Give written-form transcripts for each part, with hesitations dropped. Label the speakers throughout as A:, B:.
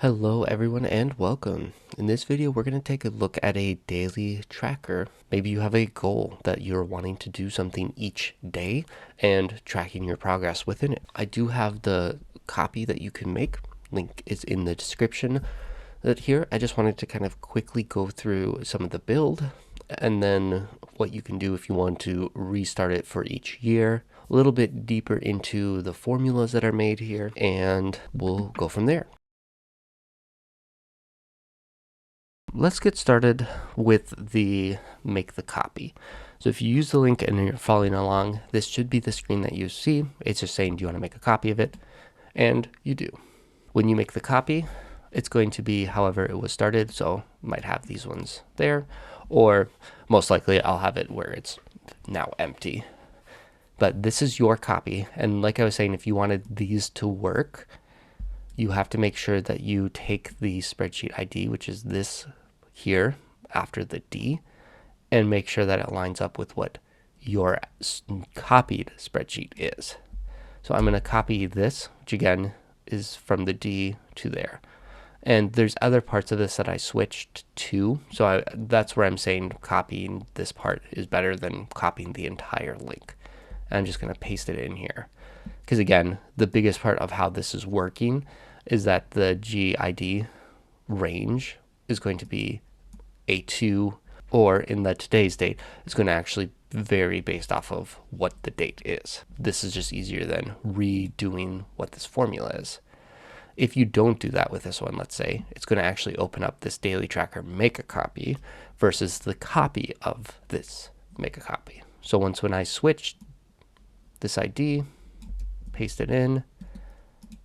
A: Hello everyone and welcome. In this video we're going to take a look at a daily tracker. Maybe you have a goal that you're wanting to do something each day and tracking your progress within it. I do have the copy that you can make. Link is in the description. Here I just wanted to kind of quickly go through some of the build and then what you can do if you want to restart it for each year. A little bit deeper into the formulas that are made here, and we'll go from there. Let's get started with the make the copy. So if you use the link and you're following along, this should be the screen that you see. It's just saying, do you want to make a copy of it? And you do. When you make the copy, it's going to be however it was started. So I might have these ones there, or most likely I'll have it where it's now empty. But this is your copy. And like I was saying, if you wanted these to work, you have to make sure that you take the spreadsheet ID, which is this here after the D, and make sure that it lines up with what your copied spreadsheet is. So I'm going to copy this, which again is from the D to there. And there's other parts of this that I switched to. So that's where I'm saying copying this part is better than copying the entire link. And I'm just going to paste it in here. Because again, the biggest part of how this is working is that the GID range is going to be A2, or in the today's date, it's going to actually vary based off of what the date is. This is just easier than redoing what this formula is. If you don't do that with this one, let's say, it's going to actually open up this daily tracker make a copy versus the copy of this make a copy. So when I switch this ID, paste it in, you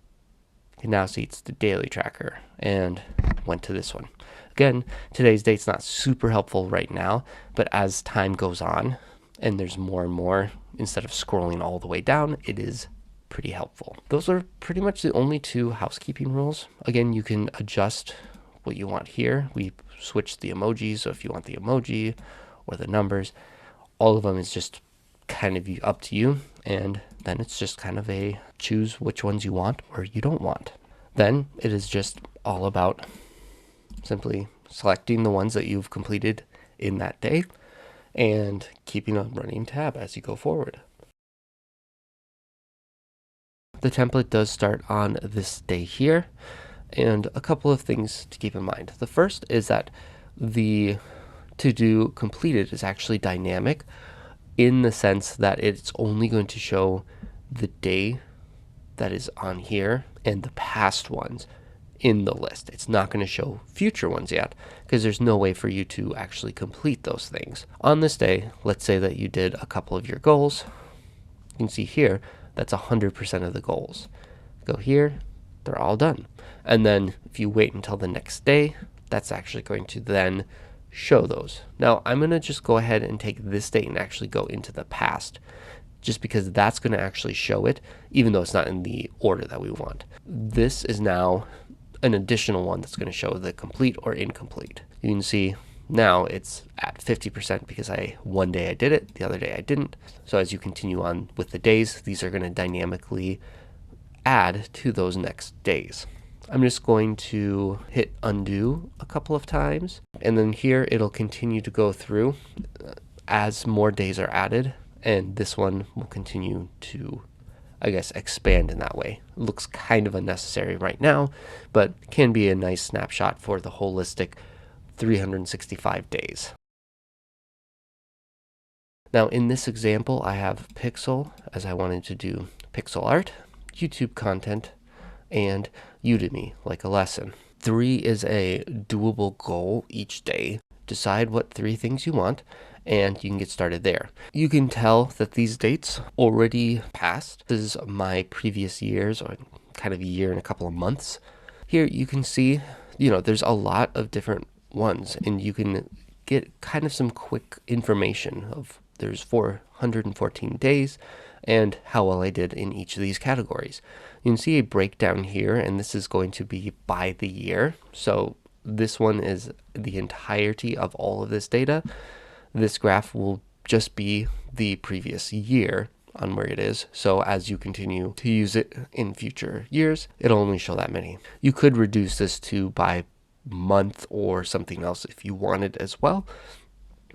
A: can now see it's the daily tracker, and went to this one. Again, today's date's not super helpful right now, but as time goes on and there's more and more, instead of scrolling all the way down, it is pretty helpful. Those are pretty much the only two housekeeping rules. Again, you can adjust what you want here. We switched the emojis, so if you want the emoji or the numbers, all of them is just kind of up to you, and then it's just kind of a choose which ones you want or you don't want. Then it is just all about simply selecting the ones that you've completed in that day and keeping a running tab as you go forward. The template does start on this day here, and a couple of things to keep in mind. The first is that the to-do completed is actually dynamic, in the sense that it's only going to show the day that is on here and the past ones in the list. It's not going to show future ones yet because there's no way for you to actually complete those things. On this day, let's say that you did a couple of your goals. You can see here, that's 100% of the goals. Go here, they're all done. And then if you wait until the next day, that's actually going to then show those. Now I'm going to just go ahead and take this date and actually go into the past, just because that's going to actually show it, even though it's not in the order that we want. This is now an additional one that's going to show the complete or incomplete. You can see now it's at 50% because one day I did it, the other day I didn't. So as you continue on with the days, these are going to dynamically add to those next days. I'm just going to hit undo a couple of times, and then here it'll continue to go through as more days are added, and this one will continue to, I guess, expand in that way. It looks kind of unnecessary right now, but can be a nice snapshot for the holistic 365 days. Now in this example, I have Pixel, as I wanted to do pixel art, YouTube content, and Udemy, like a lesson. 3 is a doable goal each day. Decide what 3 things you want, and you can get started there. You can tell that these dates already passed. This is my previous years, or kind of a year and a couple of months. Here you can see, there's a lot of different ones, and you can get kind of some quick information of there's 414 days and how well I did in each of these categories. You can see a breakdown here, and this is going to be by the year. So this one is the entirety of all of this data. This graph will just be the previous year on where it is. So as you continue to use it in future years, it'll only show that many. You could reduce this to by month or something else if you wanted as well.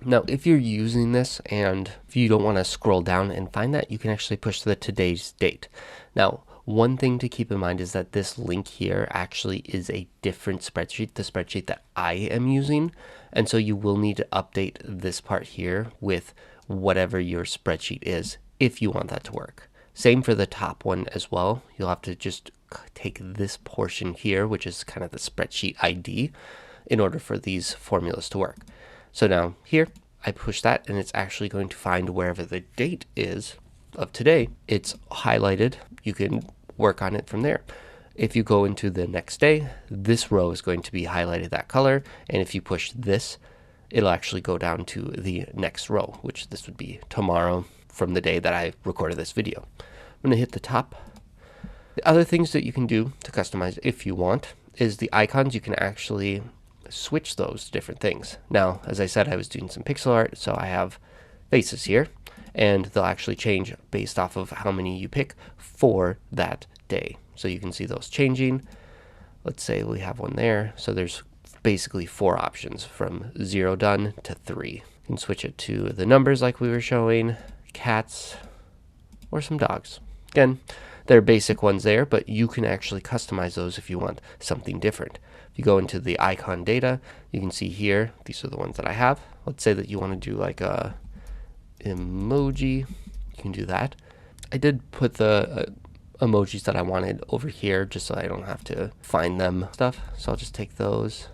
A: Now, if you're using this and if you don't want to scroll down and find that, you can actually push the today's date. Now, one thing to keep in mind is that this link here actually is a different spreadsheet, the spreadsheet that I am using. And so you will need to update this part here with whatever your spreadsheet is if you want that to work. Same for the top one as well. You'll have to just take this portion here, which is kind of the spreadsheet ID, in order for these formulas to work. So now here, I push that and it's actually going to find wherever the date is of today. It's highlighted. You can work on it from there. If you go into the next day, this row is going to be highlighted that color. And if you push this, it'll actually go down to the next row, which this would be tomorrow from the day that I recorded this video. I'm going to hit the top. The other things that you can do to customize if you want is the icons. You can actually switch those to different things. Now, as I said, I was doing some pixel art, so I have faces here, and they'll actually change based off of how many you pick for that day. So you can see those changing. Let's say we have one there. So there's basically 4 options from 0 done to 3. You can switch it to the numbers like we were showing, cats, or some dogs. Again, they're basic ones there, but you can actually customize those if you want something different. If you go into the icon data, you can see here, these are the ones that I have. Let's say that you want to do like a emoji, you can do that. I did put the emojis that I wanted over here just so I don't have to find them stuff. So I'll just take those,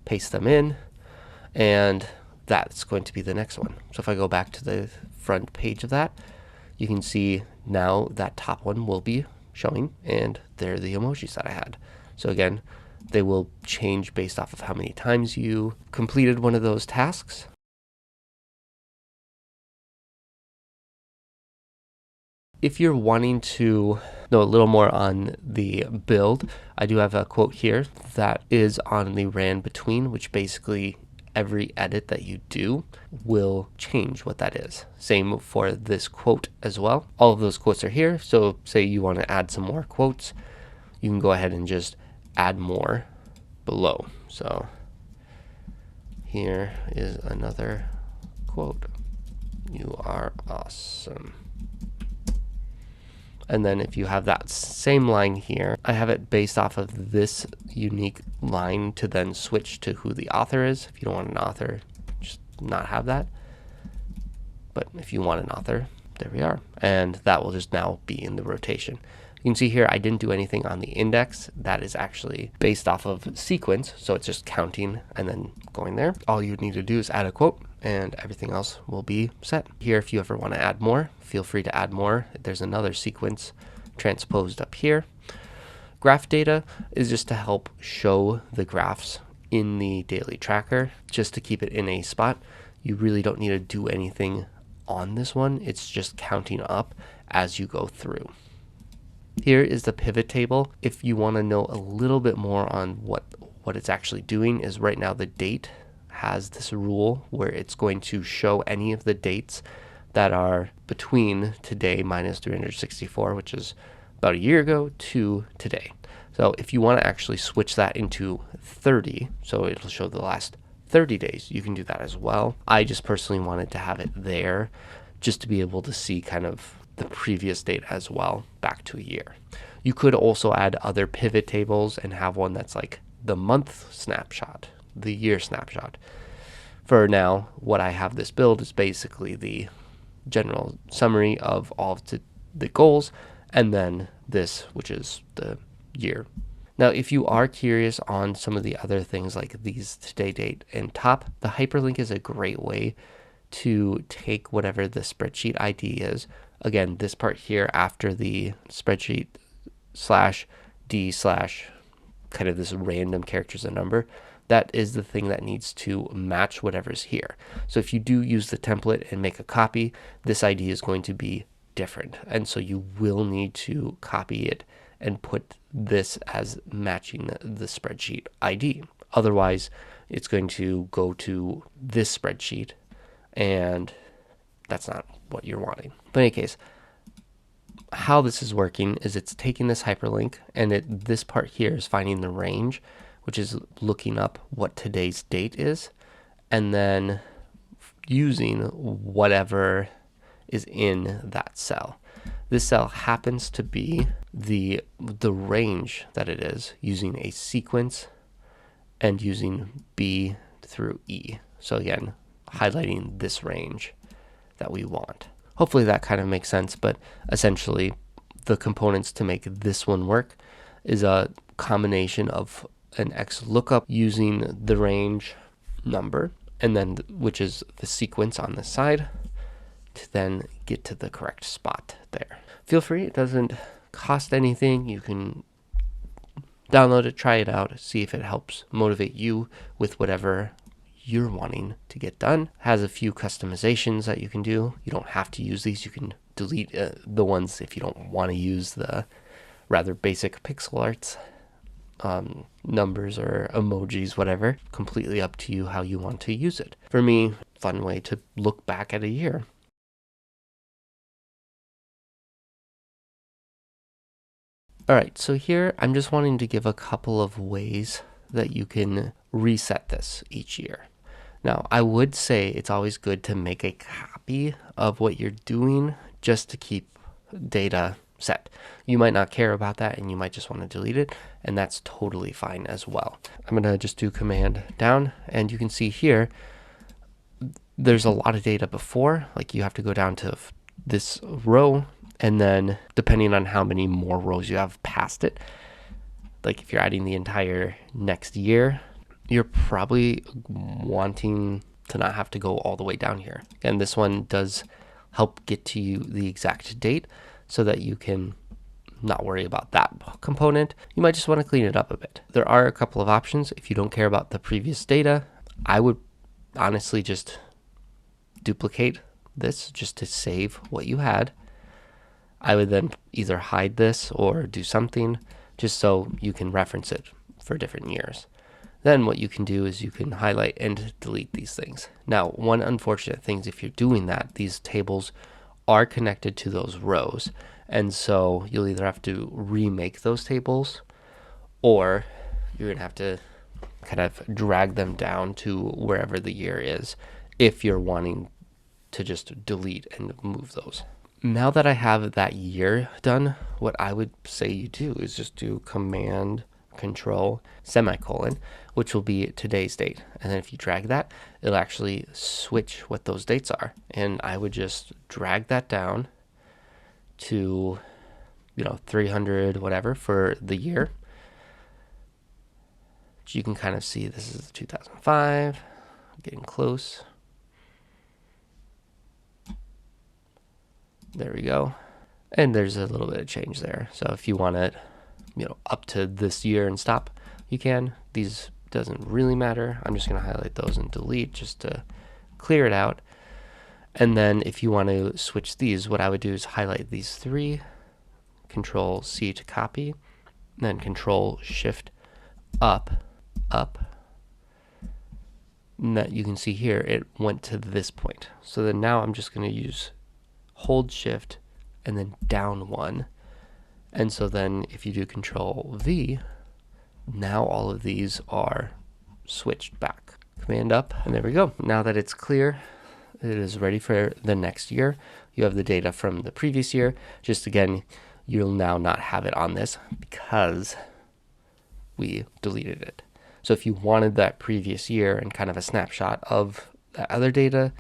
A: paste them in, and that's going to be the next one. So if I go back to the front page of that, you can see now that top one will be showing, and they're the emojis that I had. So again, they will change based off of how many times you completed one of those tasks. If you're wanting to know a little more on the build, I do have a quote here that is on the ran between, which basically every edit that you do will change what that is. Same for this quote as well. All of those quotes are here. So say you want to add some more quotes, you can go ahead and just add more below. So here is another quote. You are awesome. And then if you have that same line here, I have it based off of this unique line to then switch to who the author is. If you don't want an author, just not have that. But if you want an author, there we are. And that will just now be in the rotation. You can see here, I didn't do anything on the index. That is actually based off of sequence. So it's just counting and then going there. All you need to do is add a quote and everything else will be set. Here, if you ever want to add more, feel free to add more. There's another sequence transposed up here. Graph data is just to help show the graphs in the daily tracker, just to keep it in a spot. You really don't need to do anything on this one. It's just counting up as you go through. Here is the pivot table. If you want to know a little bit more on what it's actually doing, is right now the date has this rule where it's going to show any of the dates that are between today minus 364, which is about a year ago, to today. So if you want to actually switch that into 30, so it'll show the last 30 days, you can do that as well. I just personally wanted to have it there just to be able to see kind of the previous date as well back to a year. You could also add other pivot tables and have one that's like the month snapshot, the year snapshot. For now, what I have this build is basically the general summary of all of the goals, and then this, which is the year. Now, if you are curious on some of the other things like these today date and top, the hyperlink is a great way to take whatever the spreadsheet ID is. Again, this part here after the spreadsheet /d/ kind of this random characters and number, that is the thing that needs to match whatever's here. So if you do use the template and make a copy, this ID is going to be different. And so you will need to copy it and put this as matching the spreadsheet ID. Otherwise, it's going to go to this spreadsheet, and that's not what you're wanting. But in any case, how this is working is it's taking this hyperlink, and this part here is finding the range, which is looking up what today's date is, and then using whatever is in that cell. This cell happens to be the range that it is, using a sequence and using B through E. So again, highlighting this range that we want. Hopefully that kind of makes sense, but essentially the components to make this one work is a combination of an XLOOKUP using the range number, and then which is the sequence on the side, to then get to the correct spot there. Feel free, it doesn't cost anything. You can download it, try it out, see if it helps motivate you with whatever you're wanting to get done. It has a few customizations that you can do. You don't have to use these. You can delete the ones if you don't want to use the rather basic pixel arts, numbers or emojis, whatever. Completely up to you how you want to use it. For me, fun way to look back at a year. All right, so here I'm just wanting to give a couple of ways that you can reset this each year. Now, I would say it's always good to make a copy of what you're doing just to keep data set. You might not care about that and you might just want to delete it, and that's totally fine as well. I'm going to just do Command down, and you can see here there's a lot of data before. Like, you have to go down to this row, and then depending on how many more rows you have past it, like if you're adding the entire next year, you're probably wanting to not have to go all the way down here. And this one does help get to you the exact date so that you can not worry about that component. You might just want to clean it up a bit. There are a couple of options. If you don't care about the previous data, I would honestly just duplicate this just to save what you had. I would then either hide this or do something just so you can reference it for different years. Then what you can do is you can highlight and delete these things. Now, one unfortunate thing is if you're doing that, these tables are connected to those rows. And so you'll either have to remake those tables, or you're going to have to kind of drag them down to wherever the year is if you're wanting to just delete and move those. Now that I have that year done, what I would say you do is just do Command Control semicolon, which will be today's date. And then if you drag that, it'll actually switch what those dates are. And I would just drag that down to, 300 whatever for the year. So you can kind of see this is 2005, getting close. There we go. And there's a little bit of change there. So if you want it, up to this year and stop, you can. These doesn't really matter. I'm just going to highlight those and delete just to clear it out. And then if you want to switch these, what I would do is highlight these three, Control C to copy, and then Control Shift up. And that you can see here, it went to this point. So then now I'm just going to use hold Shift and then down one. And so then if you do Control V, now all of these are switched back. Command up, and there we go. Now that it's clear, it is ready for the next year. You have the data from the previous year. Just again, you'll now not have it on this because we deleted it. So if you wanted that previous year and kind of a snapshot of that other data,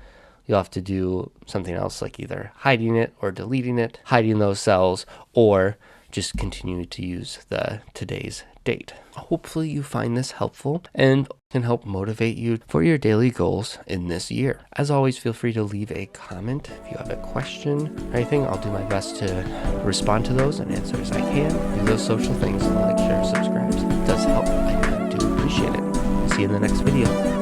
A: you'll have to do something else, like either hiding it or deleting it, hiding those cells, or just continue to use the today's date. Hopefully you find this helpful and can help motivate you for your daily goals in this year. As always, feel free to leave a comment if you have a question or anything. I'll do my best to respond to those and answer as I can. Do those social things, like, share, subscribe. It does help. I do appreciate it. See you in the next video.